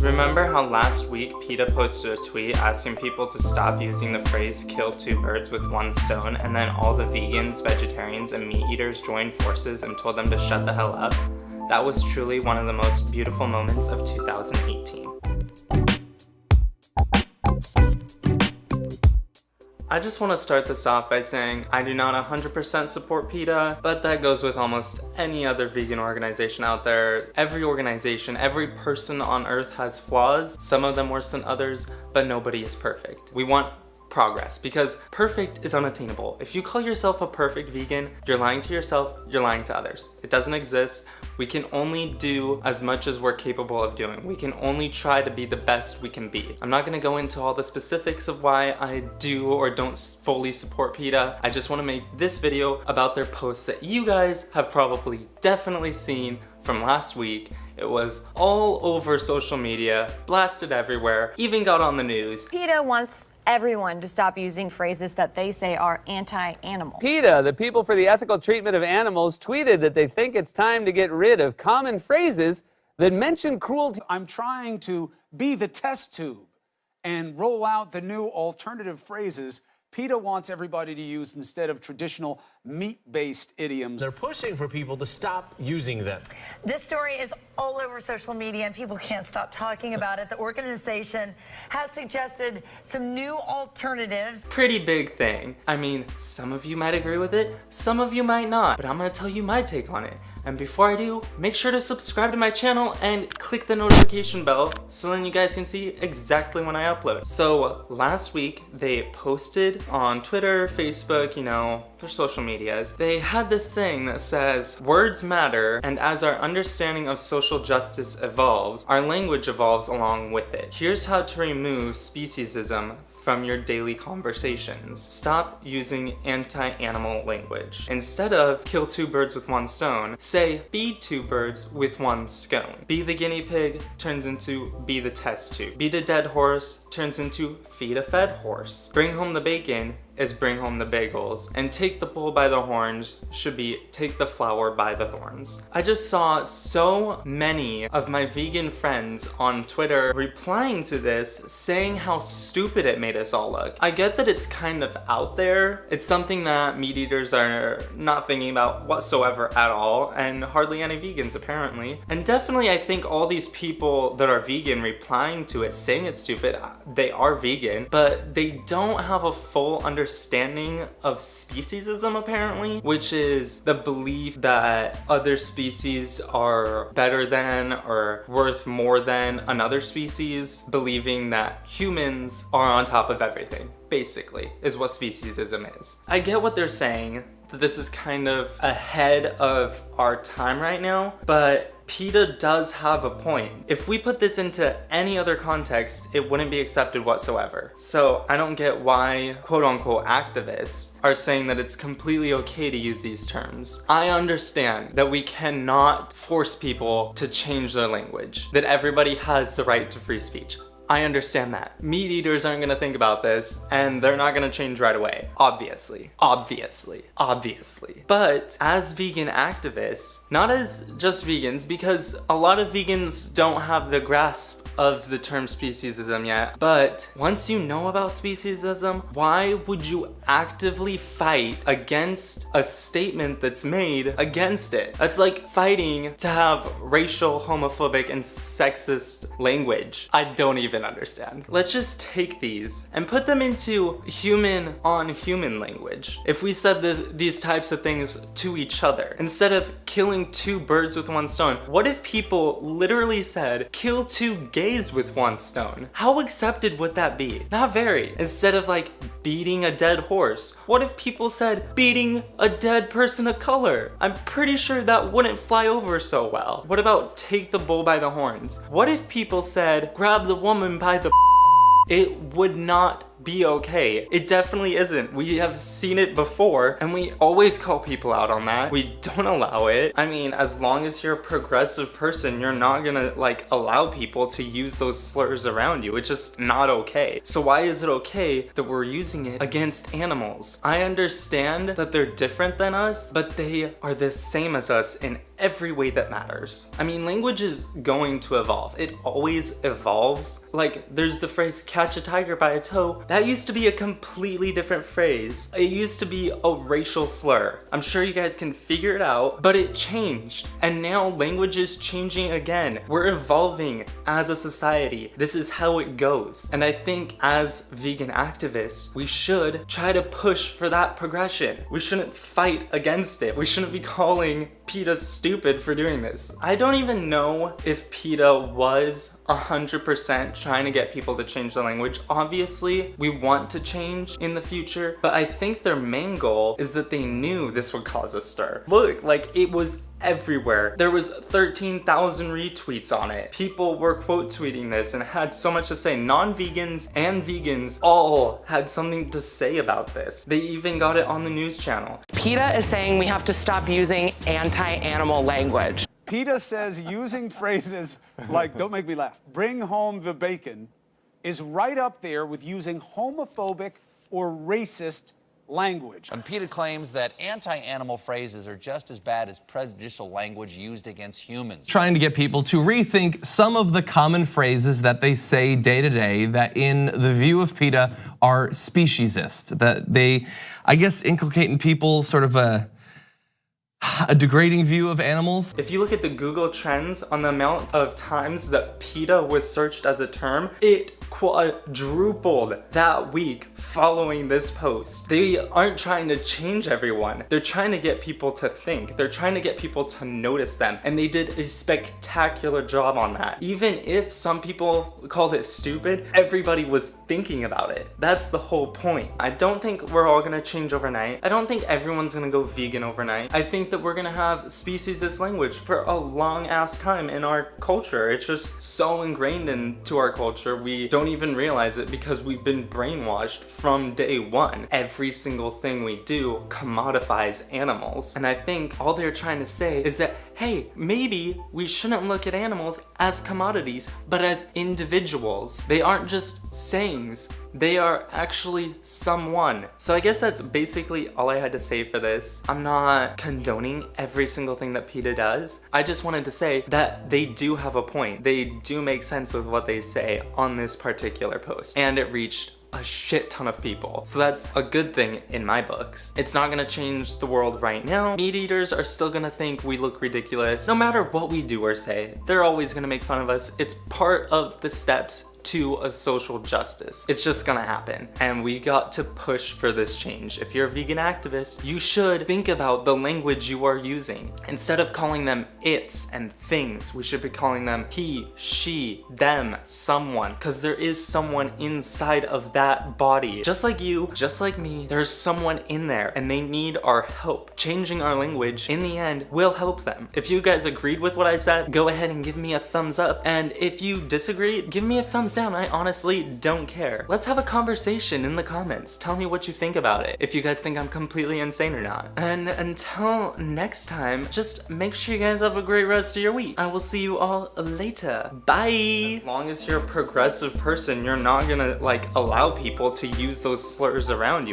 Remember how last week PETA posted a tweet asking people to stop using the phrase kill two birds with one stone, and then all the vegans, vegetarians, and meat eaters joined forces and told them to shut the hell up? That was truly one of the most beautiful moments of 2018. I just want to start this off by saying I do not 100% support PETA, but that goes with almost any other vegan organization out there. Every organization, every person on earth has flaws, some of them worse than others, but nobody is perfect. We want progress because perfect is unattainable. If you call yourself a perfect vegan, you're lying to yourself, you're lying to others. It doesn't exist. We can only do as much as we're capable of doing. We can only try to be the best we can be. I'm not gonna go into all the specifics of why I do or don't fully support PETA. I just wanna make this video about their posts that you guys have probably definitely seen from last week. It was all over social media, blasted everywhere, even got on the news. PETA wants everyone to stop using phrases that they say are anti-animal. PETA, the People for the Ethical Treatment of Animals, tweeted that they think it's time to get rid of common phrases that mention cruelty. I'm trying to be the test tube and roll out the new alternative phrases PETA wants everybody to use instead of traditional meat-based idioms. They're pushing for people to stop using them. This story is all over social media and people can't stop talking about it. The organization has suggested some new alternatives. Pretty big thing. I mean, some of you might agree with it, some of you might not, but I'm gonna tell you my take on it. And before I do, make sure to subscribe to my channel and click the notification bell so then you guys can see exactly when I upload. So last week they posted on Twitter, Facebook, you know, their social medias. They had this thing that says, words matter, and as our understanding of social justice evolves, our language evolves along with it. Here's how to remove speciesism from your daily conversations. Stop using anti-animal language. Instead of kill two birds with one stone, say feed two birds with one scone. Be the guinea pig turns into be the test tube. Beat a dead horse turns into feed a fed horse. Bring home the bacon is bring home the bagels, and take the bull by the horns should be take the flower by the thorns. I just saw so many of my vegan friends on Twitter replying to this, saying how stupid it made us all look. I get that it's kind of out there. It's something that meat eaters are not thinking about whatsoever at all, and hardly any vegans apparently. And definitely I think all these people that are vegan replying to it, saying it's stupid, they are vegan, but they don't have a full understanding of speciesism apparently, which is the belief that other species are better than or worth more than another species, believing that humans are on top of everything, basically, is what speciesism is. I get what they're saying, that this is kind of ahead of our time right now, but PETA does have a point. If we put this into any other context, it wouldn't be accepted whatsoever. So I don't get why quote-unquote activists are saying that it's completely okay to use these terms. I understand that we cannot force people to change their language, that everybody has the right to free speech. I understand that. Meat eaters aren't gonna think about this, and they're not gonna change right away. Obviously. But as vegan activists, not as just vegans, because a lot of vegans don't have the grasp of the term speciesism yet, but once you know about speciesism, why would you actively fight against a statement that's made against it? That's like fighting to have racial, homophobic, and sexist language. I don't even understand. Let's just take these and put them into human on human language. If we said these types of things to each other, instead of killing two birds with one stone, what if people literally said kill two gays with one stone? How accepted would that be? Not very. Instead of like beating a dead horse, what if people said beating a dead person of color? I'm pretty sure that wouldn't fly over so well. What about take the bull by the horns? What if people said grab the woman by the it would not be okay. It definitely isn't. We have seen it before, and we always call people out on that. We don't allow it. I mean, as long as you're a progressive person, you're not gonna like allow people to use those slurs around you. It's just not okay. So why is it okay that we're using it against animals? I understand that they're different than us, but they are the same as us in every way that matters. I mean, language is going to evolve. It always evolves. Like, there's the phrase catch a tiger by a toe. That used to be a completely different phrase. It used to be a racial slur. I'm sure you guys can figure it out, but it changed. And now language is changing again. We're evolving as a society. This is how it goes. And I think as vegan activists, we should try to push for that progression. We shouldn't fight against it. We shouldn't be calling PETA stupid for doing this. I don't even know if PETA was 100% trying to get people to change the language. Obviously, we want to change in the future, but I think their main goal is that they knew this would cause a stir. Look, like, it was everywhere. There was 13,000 retweets on it. People were quote tweeting this and had so much to say. Non-vegans and vegans all had something to say about this. They even got it on the news channel. PETA is saying we have to stop using anti-animal language. PETA says using phrases like, don't make me laugh, bring home the bacon, is right up there with using homophobic or racist language. And PETA claims that anti-animal phrases are just as bad as prejudicial language used against humans. Trying to get people to rethink some of the common phrases that they say day to day that in the view of PETA are speciesist, that they, I guess, inculcate in people sort of a degrading view of animals. If you look at the Google Trends on the amount of times that PETA was searched as a term, it quadrupled that week following this post. They aren't trying to change everyone. They're trying to get people to think. They're trying to get people to notice them. And they did a spectacular job on that. Even if some people called it stupid, everybody was thinking about it. That's the whole point. I don't think we're all gonna change overnight. I don't think everyone's gonna go vegan overnight. I think that we're gonna have speciesist language for a long ass time in our culture. It's just so ingrained into our culture, we don't even realize it because we've been brainwashed from day one. Every single thing we do commodifies animals. And I think all they're trying to say is that, hey, maybe we shouldn't look at animals as commodities, but as individuals. They aren't just sayings. They are actually someone. So I guess that's basically all I had to say for this. I'm not condoning every single thing that PETA does. I just wanted to say that they do have a point. They do make sense with what they say on this particular post. And it reached a shit ton of people. So that's a good thing in my books. It's not gonna change the world right now. Meat eaters are still gonna think we look ridiculous. No matter what we do or say, they're always gonna make fun of us. It's part of the steps to a social justice. It's just gonna happen. And we got to push for this change. If you're a vegan activist, you should think about the language you are using. Instead of calling them it's and things, we should be calling them he, she, them, someone. Because there is someone inside of that body. Just like you, just like me, there's someone in there and they need our help. Changing our language, in the end, will help them. If you guys agreed with what I said, go ahead and give me a thumbs up. And if you disagree, give me a thumbs down. I honestly don't care. Let's have a conversation in the comments. Tell me what you think about it. If you guys think I'm completely insane or not. And until next time, just make sure you guys have a great rest of your week. I will see you all later. Bye. As long as you're a progressive person, you're not gonna like allow people to use those slurs around you.